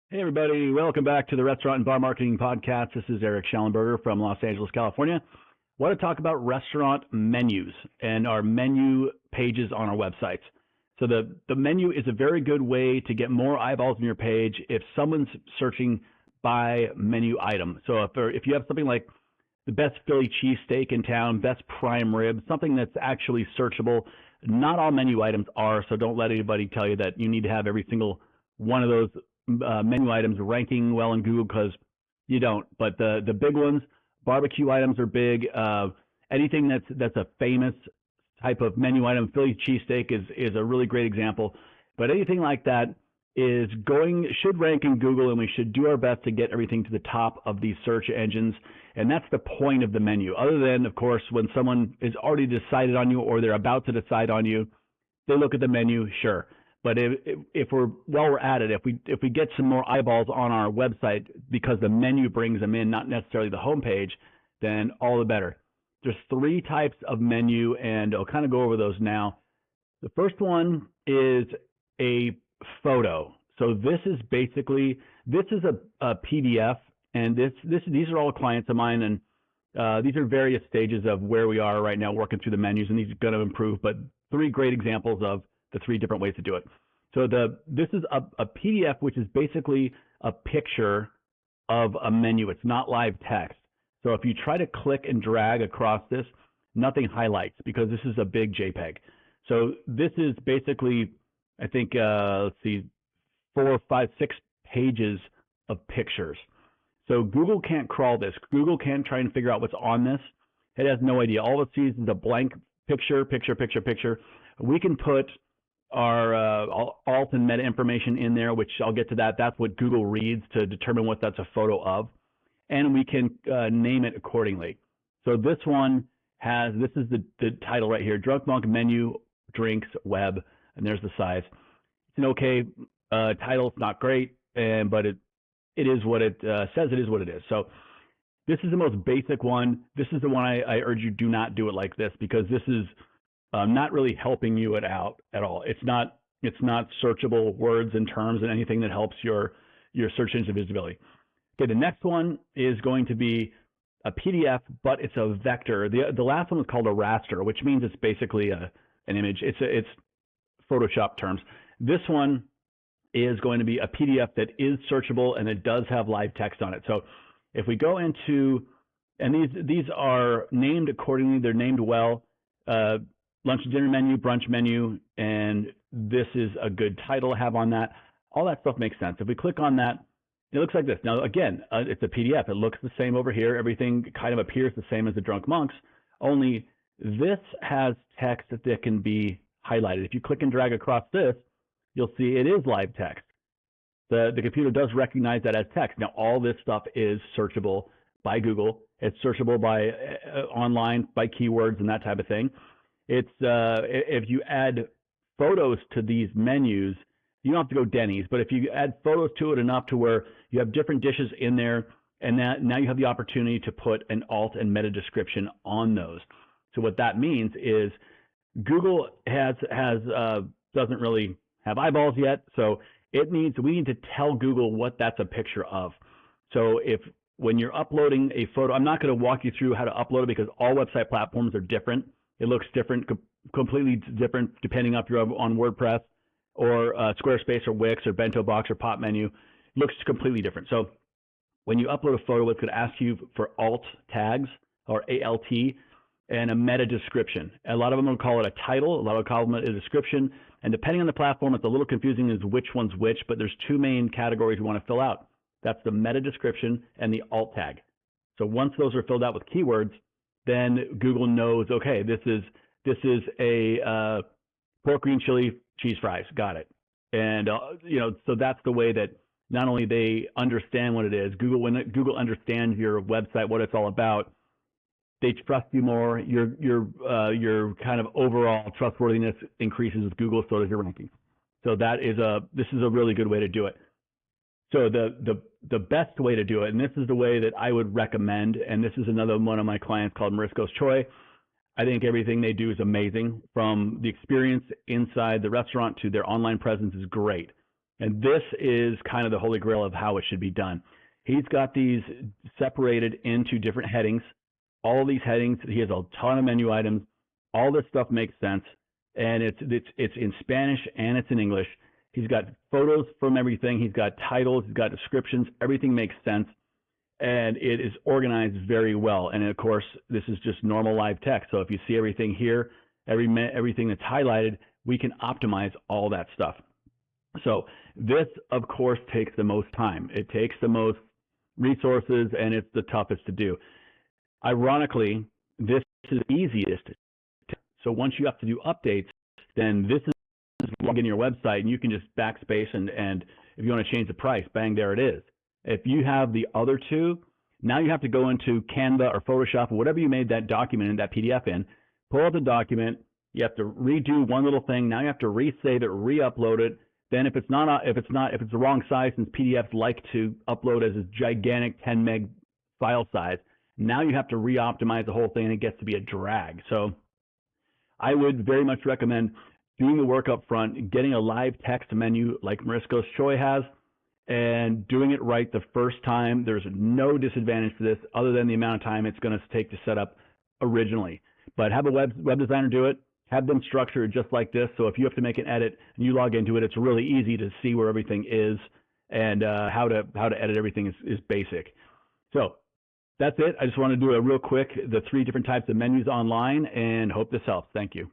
Hey, everybody. Welcome back to the Restaurant and Bar Marketing Podcast. This is Erik Shellenberger from Los Angeles, California. I want to talk about restaurant menus and our menu pages on our websites. So the menu is a very good way to get more eyeballs on your page if someone's searching by menu item. So if you have something like the best Philly cheesesteak in town, best prime rib, something that's actually searchable, not all menu items are, so don't let anybody tell you that you need to have every single one of those menu items ranking well in Google, because you don't. But the big ones, barbecue items are big. Anything that's a famous type of menu item, Philly cheesesteak is a really great example. But anything like that should rank in Google, and we should do our best to get everything to the top of these search engines. And that's the point of the menu. Other than, of course, when someone is already decided on you or they're about to decide on you, they look at the menu, sure. But if we're at it, if we get some more eyeballs on our website because the menu brings them in, not necessarily the homepage, then all the better. There's 3 types of menu, and I'll kind of go over those now. The first one is a photo. So this is a PDF, and these are all clients of mine, and these are various stages of where we are right now working through the menus, and these are going to improve. But 3 great examples of the 3 different ways to do it. So this is a PDF, which is basically a picture of a menu. It's not live text. So if you try to click and drag across this, nothing highlights because this is a big JPEG. So this is basically, I think, 4, 5, 6 pages of pictures. So Google can't crawl this. Google can't try and figure out what's on this. It has no idea. All it sees is a blank picture. We can put our alt and meta information in there, which I'll get to that. That's what Google reads to determine what that's a photo of. And we can name it accordingly. So this is the title right here, Drunk Monk Menu, Drinks, Web, and there's the size. It's an okay title. It's not great, but it is what it says it is what it is. So this is the most basic one. This is the one I urge you do not do it like this, because this is not really helping you out at all. It's not searchable words and terms and anything that helps your search engine visibility. Okay, the next one is going to be a PDF, but it's a vector. The last one was called a raster, which means it's basically an image. It's Photoshop terms. This one is going to be a PDF that is searchable, and it does have live text on it. So if we go into, and these are named accordingly, they're named well, lunch and dinner menu, brunch menu, and this is a good title to have on that. All that stuff makes sense. If we click on that, it looks like this. Now, again, it's a PDF. It looks the same over here. Everything kind of appears the same as the Drunk Monks, only this has text that can be highlighted. If you click and drag across this, you'll see it is live text. The computer does recognize that as text. Now, all this stuff is searchable by Google. It's searchable by online, by keywords and that type of thing. It's if you add photos to these menus, you don't have to go Denny's, but if you add photos to it enough to where you have different dishes in there, and now you have the opportunity to put an alt and meta description on those. So what that means is Google doesn't really have eyeballs yet, so we need to tell Google what that's a picture of. So when you're uploading a photo, I'm not going to walk you through how to upload it because all website platforms are different. It looks different, completely different, depending if you're on WordPress or Squarespace or Wix or Bento Box or Pop Menu. It looks completely different. So when you upload a photo, it's going to ask you for alt tags or ALT and a meta description. A lot of them will call it a title. A lot of them call it a description. And depending on the platform, it's a little confusing as which one's which, but there's 2 main categories we want to fill out. That's the meta description and the alt tag. So once those are filled out with keywords, then Google knows, okay, this is a pork green chili cheese fries. Got it. And so that's the way that not only they understand what it is. When Google understands your website, what it's all about, they trust you more. Your kind of overall trustworthiness increases with Google, so does your ranking. So this is a really good way to do it. So the best way to do it, and this is the way that I would recommend, and this is another one of my clients called Marisco's Choi. I think everything they do is amazing. From the experience inside the restaurant to their online presence is great. And this is kind of the holy grail of how it should be done. He's got these separated into different headings. All of these headings, he has a ton of menu items. All this stuff makes sense, and it's in Spanish and it's in English. He's got photos from everything. He's got titles. He's got descriptions. Everything makes sense, and it is organized very well. And of course, this is just normal live text. So if you see everything here, everything that's highlighted, we can optimize all that stuff. So this, of course, takes the most time. It takes the most resources, and it's the toughest to do. Ironically, this is the easiest. So once you have to do updates, then this is log into your website, and you can just backspace, and if you want to change the price, bang, there it is. If you have the other two, now you have to go into Canva or Photoshop or whatever you made that document in, that PDF in, pull out the document. You have to redo one little thing. Now you have to resave it, re-upload it. Then if it's the wrong size, since PDFs like to upload as a gigantic 10 meg file size, now you have to re-optimize the whole thing, and it gets to be a drag. So I would very much recommend doing the work up front, getting a live text menu like Marisco's Choi has, and doing it right the first time. There's no disadvantage to this other than the amount of time it's going to take to set up originally. But have a web designer do it. Have them structure it just like this. So if you have to make an edit and you log into it, it's really easy to see where everything is, and how to edit everything is basic. So that's it. I just want to do a real quick, the 3 different types of menus online, and hope this helps. Thank you.